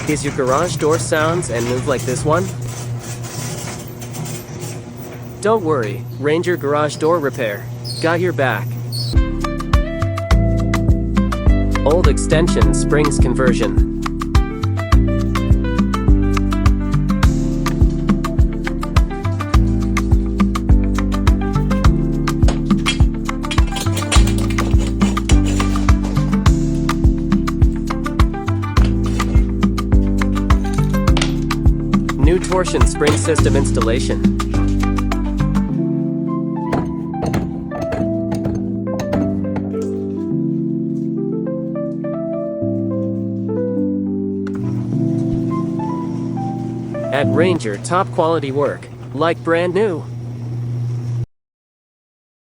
Is your garage door sounds and move like this one? Don't worry, Ranger Garage Door Repair got your back. Old extension springs conversion. New torsion spring system installation. At Ranger, top quality work, like brand new.